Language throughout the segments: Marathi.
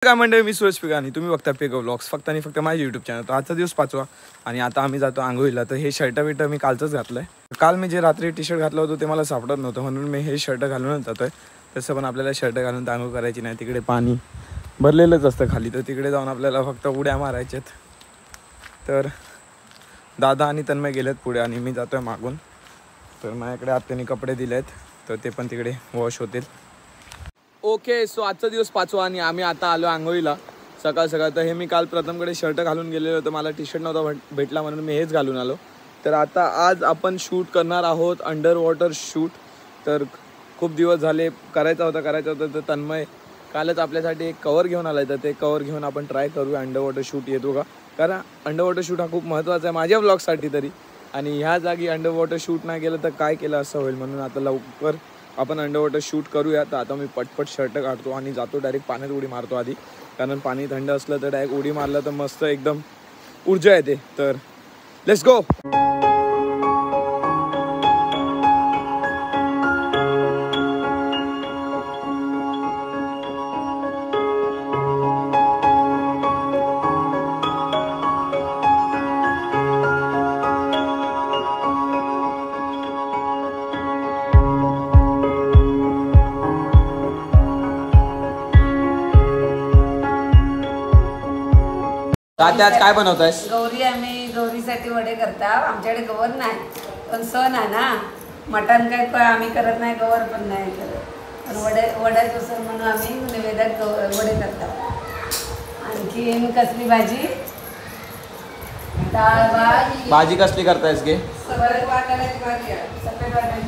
काय मंडळी, मी सुरेश पिगानी, तुम्ही बघता पेगो व्लॉग्स फक्त आणि फक्त माझ्या यूट्यूब चॅनल. तर आजचा दिवस 5वा आणि आता आम्ही जातो आंघोळीला. तर हे शर्ट बिर्ट मी कालचंच घातलंय. काल मी जे रात्री टी शर्ट घातलं होतं ते मला सापडत नव्हतं, म्हणून मी हे शर्ट घालूनच जातोय. तसं पण आपल्याला शर्ट घालून आंघोळ करायची नाही, तिकडे पाणी भरलेलंच असतं खाली, तर तिकडे जाऊन आपल्याला फक्त उड्या मारायच्यात. तर दादा आणि तन्मय गेलेत पुढे आणि मी जातोय मागून. तर माझ्याकडे आत्याने कपडे दिले आहेत, तर ते पण तिकडे वॉश होतील. ओके, सो आजचा दिवस 5वा आणि आम्ही आता आलो आंघोळीला सकाळ सकाळ. तर हे मी काल प्रथमकडे शर्ट घालून गेलेलो होतो, मला टी शर्ट नव्हता भेटला म्हणून मी हेच घालून आलो. तर आता आज आपण शूट करणार आहोत, अंडर वॉटर शूट. तर खूप दिवस झाले करायचा होता. तर तन्मय कालच आपल्यासाठी एक कवर घेऊन आला आहे, तर ते कवर घेऊन आपण ट्राय करूया अंडर वॉटर शूट येतो का. कारण अंडर वॉटर शूट हा खूप महत्त्वाचा आहे माझ्या ब्लॉगसाठी तरी. आणि ह्या जागी अंडर वॉटर शूट नाही केलं तर काय केलं असं होईल, म्हणून आता लवकर आपण अंडर वॉटर शूट करूया. तर आता मी पटपट शर्ट काढतो आणि जातो डायरेक्ट पाण्यात उडी मारतो आधी. कारण पाणी थंड असलं तर डायरेक्ट उडी मारलं तर मस्त एकदम ऊर्जा येते. तर लेट्स गो. तात्या आज काय बनवतायस? गौरी, आम्ही गौरीसाठी वडे करता. आमच्याकडे गवर नाही, पण सण आहे ना. मटण काय आम्ही करत नाही, गवर पण नाही करत. पण वड्याचं सण म्हणून आम्ही नैवेद्यात वडे करतात. आणखी कसली भाजी? डाळ भाजी कसली करतायस गे? सफेद वाटाण्याची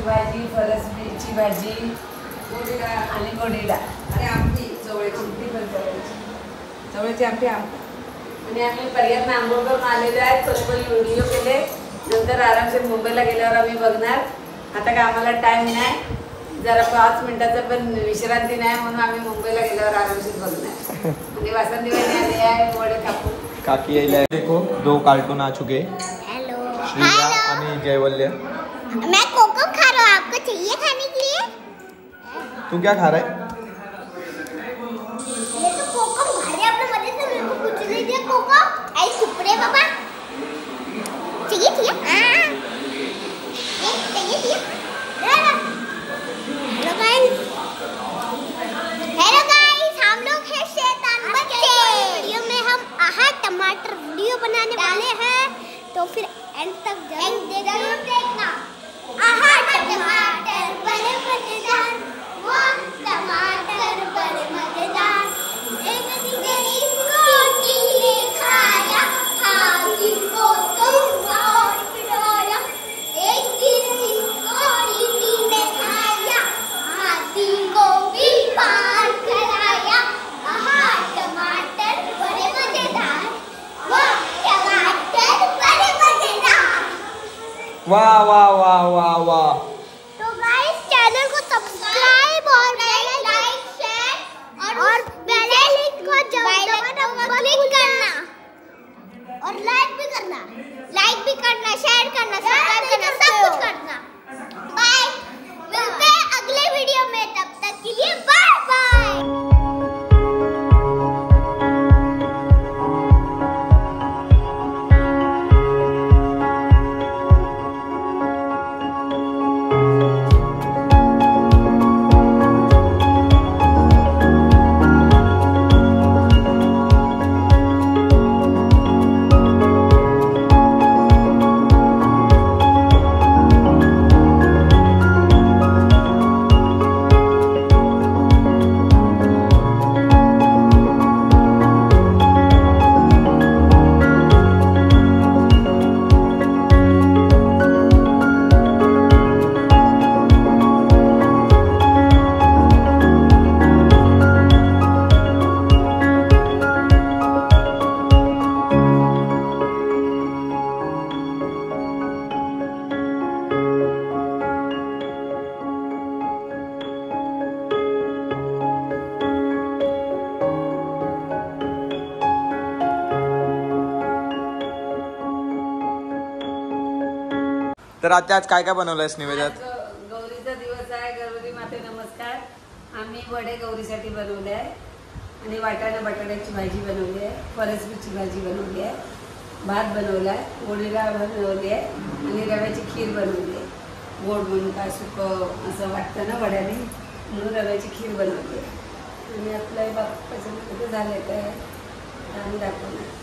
भाजी, फरसबीची भाजी आणि गोडी डाळ आणि आमटी, चवळीची आमटी. आणि आम्ही पर्यंत आंघोळ करून आलेले आहेत. थोडे व्हिडिओ केले, नंतर आरामशीर मुंबईला गेल्यावर आम्ही बघणार. आता काय आम्हाला टाईम नाही, जरा 5 मिनिटाचं पण विश्रांती नाही, म्हणून आम्ही मुंबईला गेल्यावर आरामशीर बघणार. आणि वासंती बहिणी आली आहे वडे कापून. काकी यायला. देखो 2 कार्टून आ चुके. हेलो श्रीया आणि जयवल्य. मैं कोको खा रहा हूँ, आपको चाहिए खाने के लिए? तू क्या खा रहा है? ये तो कोको भारी आपने मजे से मेरे को कुछ नहीं दिया. कोको आई सुपरे बाबा चाहिए चाहिए चाहिए. हेलो गाइस, हम लोग हैं शैतान बच्चे. वीडियो में हम आहा टमाटर वीडियो बनाने वाले हैं, तो फिर एंड तक जरूर देखना. आहा टमाटर बड़े मजेदार, वो टमाटर बड़े मजेदार. एक दिन इसको ने खाया, हाथी को तो और पिटाया. एक दिन इसको ने खाया, हाथी को भी पार कराया. आहा टमाटर बड़े मजेदार, वो टमाटर बड़े मजेदार. वाह वाह वाह वाह वाह. तो गाइस, चैनल को सब्सक्राइब और लाइक शेयर और बेल आइकन को जरूर क्लिक करना. और लाइक भी करना, शेयर करना, सब्सक्राइब करना, सब कुछ करना. बाय, मिलते हैं अगले वीडियो में. तब तक के लिए बाय बाय. तर आता आज काय काय बनवलंयस निवेद्यात? गौरीचा दिवस आहे, गौरी माते नमस्कार. आम्ही वडे गौरीसाठी बनवले आहे. आणि वाटाणा बटाट्याची भाजी बनवली आहे, फरसबीची भाजी बनवली आहे, भात बनवला आहे, गोडी डाळ बनवली आहे आणि रव्याची खीर बनवली आहे. गोड म्हणून काय सुकं असं वाटतं ना वड्याने, म्हणून रव्याची खीर बनवली आहे. आणि आपलं बाप्पाचं कुठे झालं काय आम्ही दाखवणार.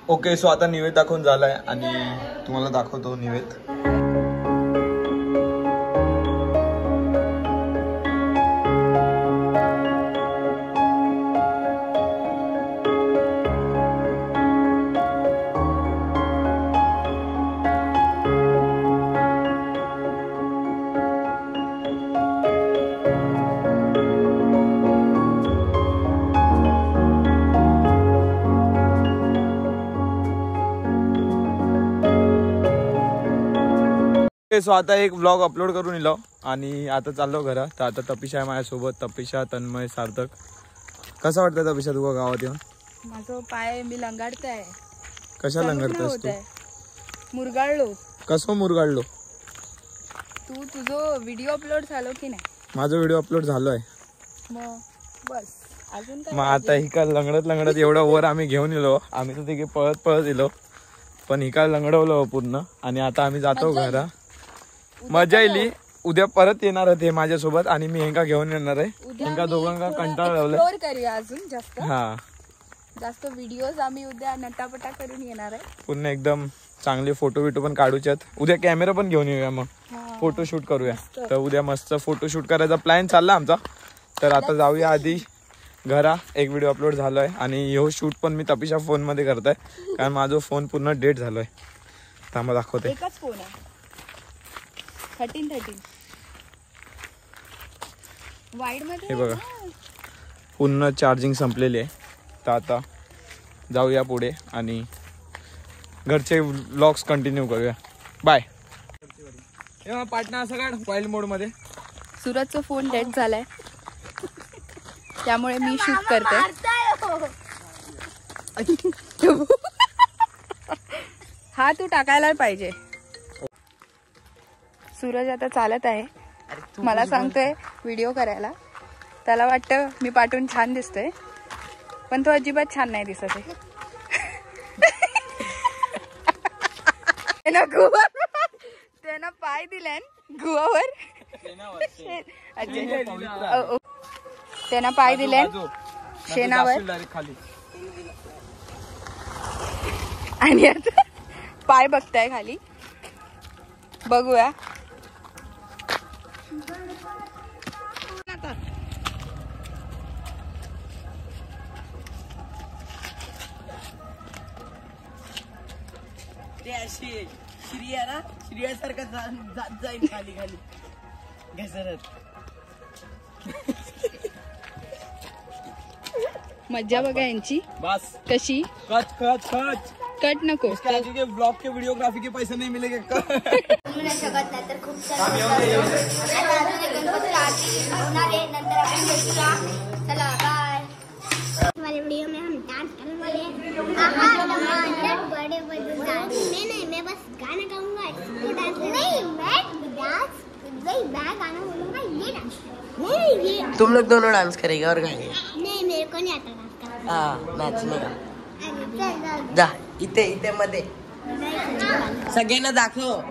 ओके, सो आता निवेद दाखवून झालाय आणि तुम्हाला दाखवतो निवेद. सो आता एक व्लॉग अपलोड करून इलो आणि आता चाललो घरा. तर आता तपिशा आहे माझ्यासोबत, तपिशा, तन्मय, सार्थक. कसं वाटतं तपिशा तुका गावात येऊन? माझं पाय मी लंगाडताय. कशा लंगडतोस तू? मुरगाळलो. कसं मुरगाळलो? तू तुझं व्हिडिओ अपलोड झालो की नाही? माझा व्हिडिओ अपलोड झालोय. मग बस अजून काय? मग आता ही का लंगडत एवढं वर आम्ही घेऊन येलो. आम्ही तर तिथे पळत येलो, पण ही काय लंगडवलं पूर्ण. आणि आता आम्ही जातो घरा. मजा येईल. उद्या परत येणार आहे ते माझ्यासोबत आणि मी हेंका घेऊन येणार आहे. हेंका दोघांना कंटाळ लावलाय. एक्सप्लोर करूया अजून जास्त व्हिडिओज आम्ही उद्या नटापटा करून येणार आहे. पुन्हा एकदम चांगले फोटो पण काढूच्यात. उद्या कॅमेरा पण घेऊन येऊया, मग फोटो शूट करूया. तर उद्या मस्त फोटो शूट करायचा प्लॅन चालला आमचा. तर आता जाऊया आधी घरा. एक व्हिडिओ अपलोड झालोय आणि ह्यो शूट पण मी तपिशा फोन मध्ये करताय, कारण माझा फोन पूर्ण डेट झालोय. थांबा दाखवते. एकच फोन आहे 13 वाईड मध्ये. हे बघा पूर्ण चार्जिंग संपलेली आहे. तर आता जाऊया पुढे आणि घरचे व्लॉग्स कंटिन्यू करूया. बाय. पाटणा सगळं वाईल्ड मोड मध्ये. सूरजचा फोन डेट झालाय, त्यामुळे मी शूट करते. हा तू टाकायला पाहिजे. सूरज आता चालत आहे, मला सांगतोय व्हिडिओ करायला. त्याला वाटतं मी पाठवून छान दिसतोय, पण तो अजिबात छान नाही दिसत आहे. त्यानं पाय दिल्यान गुवावर. त्यानं पाय दिल्यान शेणावर आणि आता पाय बघताय खाली. बघूया. ते अशी श्रिया ना, श्रियासारखं जात जाईल खाली खाली घसरत. मज्जा बघा यांची बस कशी. कट कट कट कट नको. के ब्लॉग के वीडियोग्राफी के पैसे नहीं मिलेंगे. शकत नाही तर खूप सारे गणपती आरती होणार आहे. नंतर आपण भेटूया. चला बाय. हमारे वीडियो में हम डांस करने वाले हैं. टमाटर बड़े बड़े डांस. नहीं मैं बस गाना गाऊंगा. इसको डांस नहीं, मैं डांस वही मैं गाना बोलूंगा. ये डांस नहीं, ये तुम लोग दोनों डांस करेगा और गाएंगे. नहीं, मेरे को नहीं आता डांस करना. हाँ नाचने का. चल जा इथे इथे मध्ये सगळ्यांना दाखव.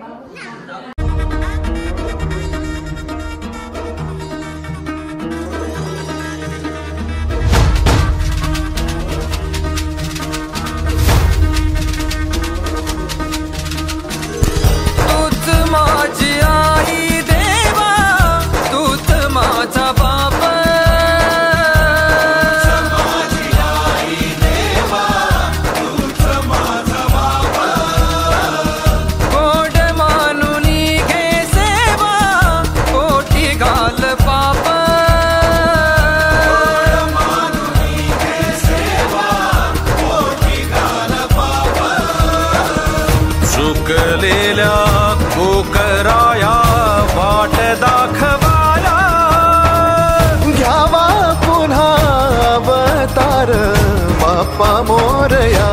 कराया वाट दाखवाया घ्यावा पुन्हा अवतार बाप्पा मोरया.